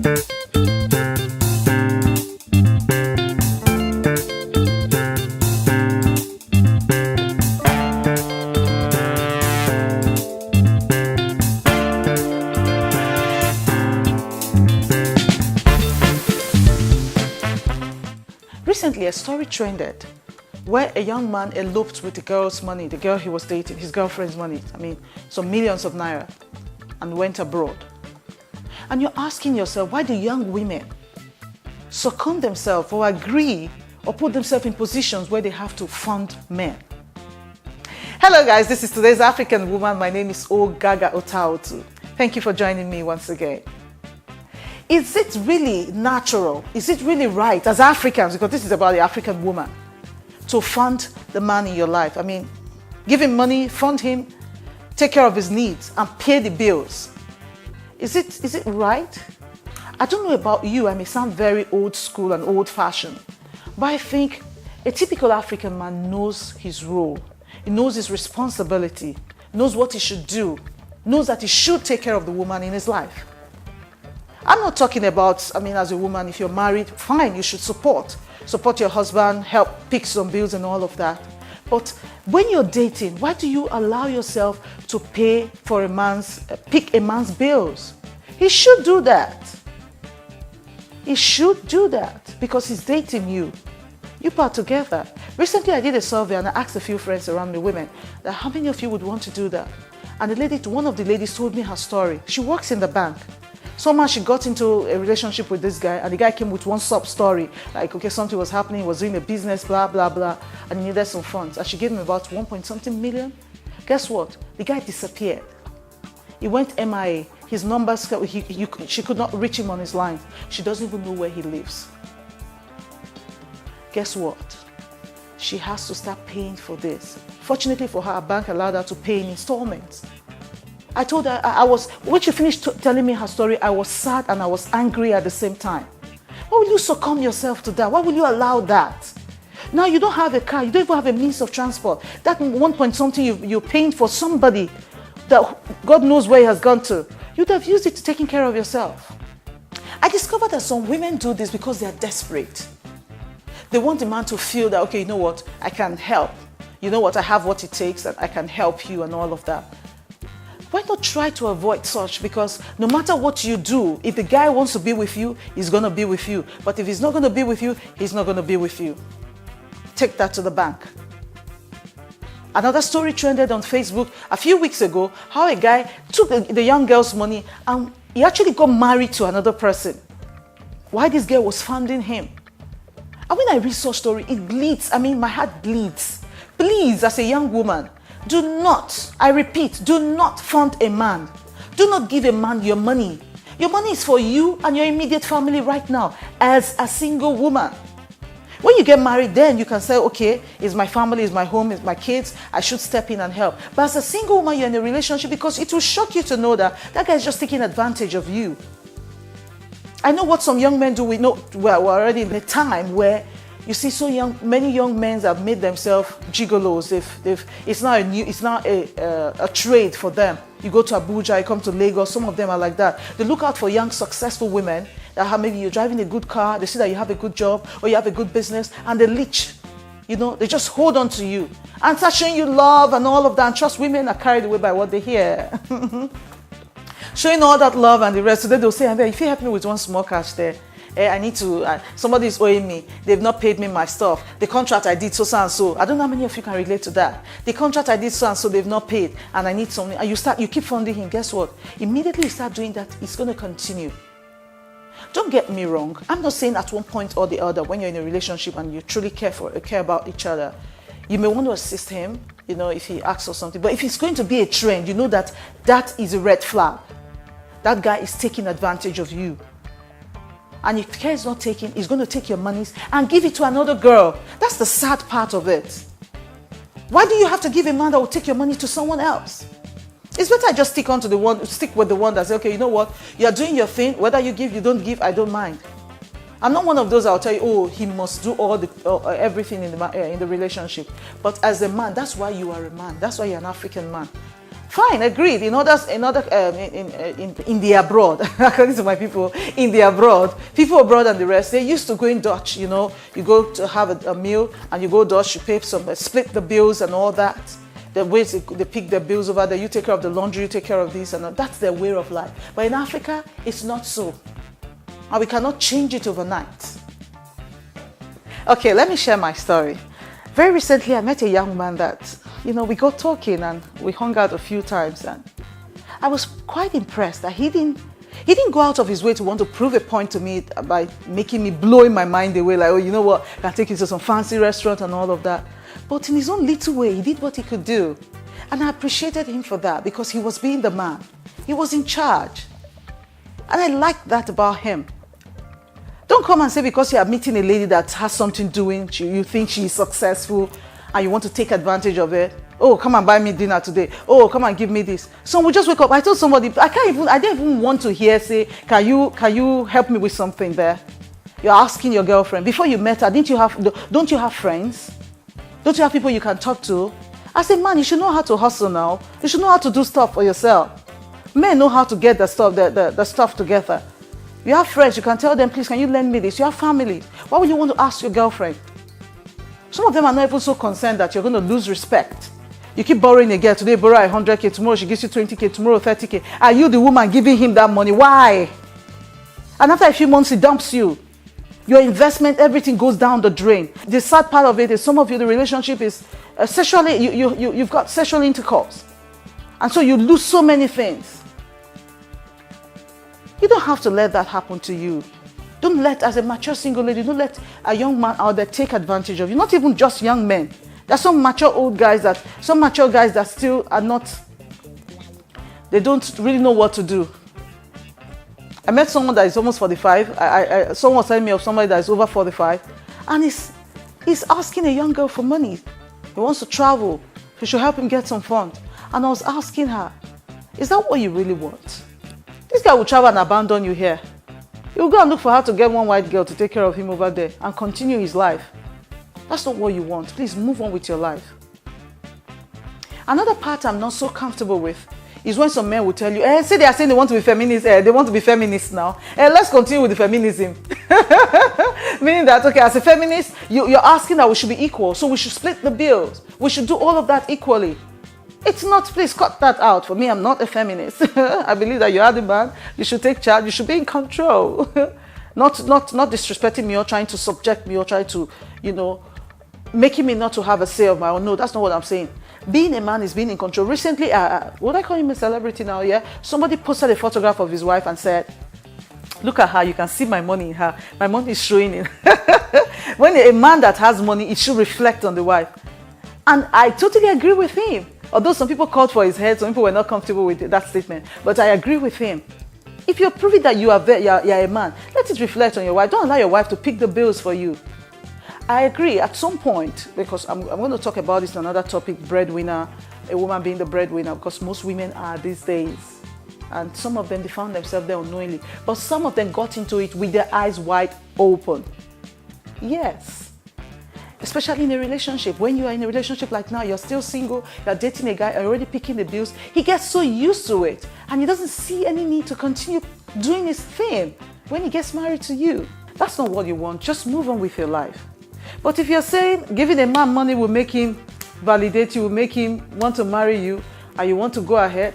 Recently, a story trended where a young man eloped with the girl's money, the girl he was dating, his girlfriend's money, some millions of naira, and went abroad. And you're asking yourself, why do young women succumb themselves or agree or put themselves in positions where they have to fund men? Hello guys, this is today's African Woman. My name is Ogaga Otaotu. Thank you for joining me once again. Is it really natural? Is it really right as Africans, because this is about the African woman, to fund the man in your life? Give him money, fund him, take care of his needs, and pay the bills. Is it right? I don't know about you, I may sound very old school and old fashioned, but I think a typical African man knows his role. He knows his responsibility, knows what he should do, knows that he should take care of the woman in his life. I'm not talking about, as a woman, if you're married, fine, you should support your husband, help pick some bills and all of that. But when you're dating, why do you allow yourself to pay for pick a man's bills? He should do that. He should do that because he's dating you. You part together. Recently, I did a survey and I asked a few friends around me, women, that how many of you would want to do that? And one of the ladies told me her story. She works in the bank. Somehow she got into a relationship with this guy, and the guy came with one sub story, like, okay, something was happening, he was doing a business, blah, blah, blah, and he needed some funds. And she gave him about 1 point something million. Guess what? The guy disappeared. He went MIA. His numbers, she could not reach him on his line. She doesn't even know where he lives. Guess what? She has to start paying for this. Fortunately for her, a bank allowed her to pay in installments. I told her, when she finished telling me her story, I was sad and I was angry at the same time. Why will you succumb yourself to that? Why will you allow that? Now you don't have a car, you don't even have a means of transport. That 1 point something you're paying for somebody that God knows where he has gone to, you'd have used it to taking care of yourself. I discovered that some women do this because they are desperate. They want the man to feel that, okay, you know what, I can help. You know what, I have what it takes and I can help you and all of that. Why not try to avoid such? Because no matter what you do, if the guy wants to be with you, he's going to be with you. But if he's not going to be with you, he's not going to be with you. Take that to the bank. Another story trended on Facebook a few weeks ago, how a guy took the young girl's money and he actually got married to another person. Why this girl was funding him. And when I read such story, it bleeds. My heart bleeds. Please, as a young woman, do not, I repeat, do not fund a man. Do not give a man your money. Your money is for you and your immediate family right now as a single woman. When you get married, then you can say, okay, it's my family, it's my home, it's my kids, I should step in and help. But as a single woman, you're in a relationship because it will shock you to know that that guy is just taking advantage of you. I know what some young men do. We're already in a time where you see many young men have made themselves gigolos. It's now a trade for them. You go to Abuja, you come to Lagos, some of them are like that. They look out for young, successful women that maybe you're driving a good car, they see that you have a good job or you have a good business, and they leech. They just hold on to you and start showing you love and all of that. And trust, women are carried away by what they hear. Showing all that love and the rest. So then they'll say, if you help me with one small cash there, I need to, somebody is owing me, they've not paid me my stuff. The contract I did so and so, I don't know how many of you can relate to that. The contract I did so and so, they've not paid, and I need something, and you keep funding him. Guess what? Immediately you start doing that, it's going to continue. Don't get me wrong, I'm not saying at one point or the other, when you're in a relationship and you truly care about each other, you may want to assist him, if he asks for something. But if it's going to be a trend, you know that is a red flag. That guy is taking advantage of you. And if care is not taken, he's going to take your monies and give it to another girl. That's the sad part of it. Why do you have to give a man that will take your money to someone else? It's better I just stick with the one that says, okay, you know what? You're doing your thing. Whether you give, you don't give, I don't mind. I'm not one of those that will tell you, oh, he must do everything in the relationship. But as a man, that's why you are a man. That's why you're an African man. Fine, agreed. In the abroad, according to my people, in the abroad, people abroad and the rest, they used to go in Dutch. You go to have a meal and you go Dutch, you pay split the bills and all that. The ways they pick their bills over there, you take care of the laundry, you take care of this, and that's their way of life. But in Africa, it's not so. And we cannot change it overnight. Okay, let me share my story. Very recently, I met a young man that, we got talking and we hung out a few times, and I was quite impressed that he didn't go out of his way to want to prove a point to me by making me blowing my mind away, like, oh, you know what, I can take you to some fancy restaurant and all of that. But in his own little way, he did what he could do. And I appreciated him for that because he was being the man. He was in charge. And I liked that about him. Don't come and say because you are meeting a lady that has something doing, you think she is successful and you want to take advantage of it. Oh, come and buy me dinner today. Oh, come and give me this. Someone will just wake up. I told somebody, I didn't even want to hear say, can you help me with something there? You're asking your girlfriend. Before you met her, don't you have friends? Don't you have people you can talk to? I said, man, you should know how to hustle now. You should know how to do stuff for yourself. Men know how to get the stuff together. You have friends, you can tell them, please, can you lend me this? You have families. Why would you want to ask your girlfriend? Some of them are not even so concerned that you're going to lose respect. You keep borrowing a girl. Today, borrow 100K. Tomorrow, she gives you 20K. Tomorrow, 30K. Are you the woman giving him that money? Why? And after a few months, he dumps you. Your investment, everything goes down the drain. The sad part of it is some of you, the relationship is sexually, you've got sexual intercourse. And so you lose so many things. You don't have to let that happen to you. Don't let, as a mature single lady, don't let a young man out there take advantage of you. Not even just young men. There's some mature guys that still are not, they don't really know what to do. I met someone that is almost 45. Someone was telling me of somebody that is over 45. And he's asking a young girl for money. He wants to travel. She should help him get some funds. And I was asking her, is that what you really want? This guy will travel and abandon you here. He will go and look for how to get one white girl to take care of him over there and continue his life. That's not what you want. Please move on with your life. Another part I'm not so comfortable with is when some men will tell you, say they are saying they want to be feminist, they want to be feminists now. Let's continue with the feminism. Meaning that, okay, as a feminist, you're asking that we should be equal, so we should split the bills. We should do all of that equally. It's not, please cut that out. For me, I'm not a feminist. I believe that you are the man. You should take charge. You should be in control. Not disrespecting me or trying to subject me or trying to, making me not to have a say of my own. No, that's not what I'm saying. Being a man is being in control. Recently, would I call him a celebrity now? Yeah. Somebody posted a photograph of his wife and said, look at her. You can see my money in her. My money is showing in. When a man that has money, it should reflect on the wife. And I totally agree with him. Although some people called for his head, some people were not comfortable with that statement. But I agree with him. If you're proving that you're a man, let it reflect on your wife. Don't allow your wife to pick the bills for you. I agree at some point, because I'm going to talk about this in another topic, breadwinner, a woman being the breadwinner, because most women are these days. And some of them, they found themselves there unknowingly. But some of them got into it with their eyes wide open. Yes. Especially in a relationship. When you are in a relationship like now, you're still single, you're dating a guy, already picking the bills. He gets so used to it and he doesn't see any need to continue doing his thing when he gets married to you. That's not what you want. Just move on with your life. But if you're saying giving a man money will make him validate you, will make him want to marry you, and you want to go ahead,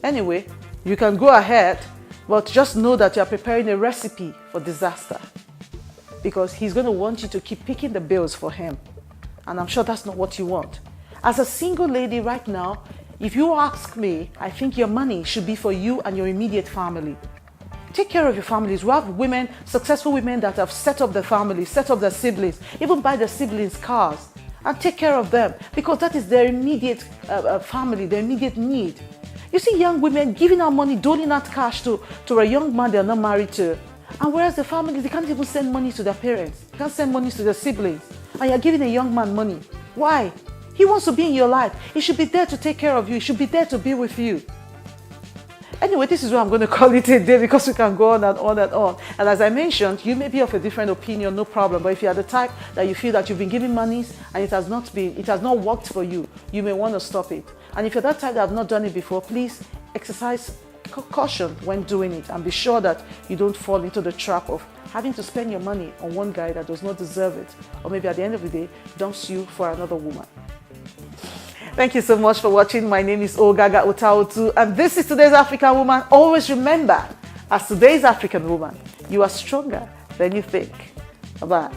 anyway, you can go ahead, but just know that you're preparing a recipe for disaster. Because he's going to want you to keep picking the bills for him. And I'm sure that's not what you want. As a single lady right now, if you ask me, I think your money should be for you and your immediate family. Take care of your families. We have women, successful women that have set up their families, set up their siblings, even buy their siblings cars and take care of them because that is their immediate family, their immediate need. You see young women giving out money, doling out cash to a young man they're not married to. And whereas the families, they can't even send money to their parents. They can't send money to their siblings. And you're giving a young man money. Why? He wants to be in your life. He should be there to take care of you. He should be there to be with you. Anyway, this is why I'm going to call it a day because we can go on and on and on. And as I mentioned, you may be of a different opinion, no problem. But if you are the type that you feel that you've been giving monies and it has not worked for you, you may want to stop it. And if you're that type that have not done it before, please exercise caution when doing it and be sure that you don't fall into the trap of having to spend your money on one guy that does not deserve it, or maybe at the end of the day dumps you for another woman. Thank you so much for watching. My name is Ogaga Otaotu, and this is Today's African Woman. Always remember, as today's African woman, you are stronger than you think. Bye-bye.